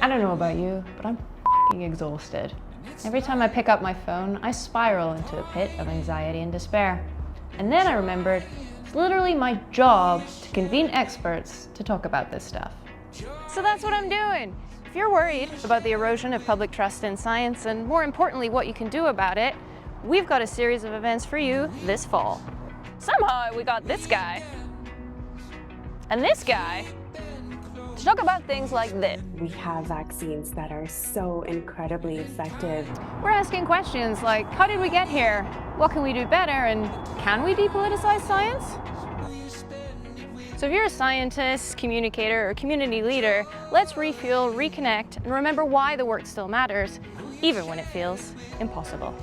I don't know about you, but I'm f***ing exhausted. Every time I pick up my phone, I spiral into a pit of anxiety and despair. And then I remembered it's literally my job to convene experts to talk about this stuff. So that's what I'm doing. If you're worried about the erosion of public trust in science, and more importantly, what you can do about it, we've got a series of events for you this fall. Somehow we got this guy and this guy to talk about things like this. We have vaccines that are so incredibly effective. We're asking questions like, how did we get here? What can we do better? And can we depoliticize science? So if you're a scientist, communicator, or community leader, let's refuel, reconnect, and remember why the work still matters, even when it feels impossible.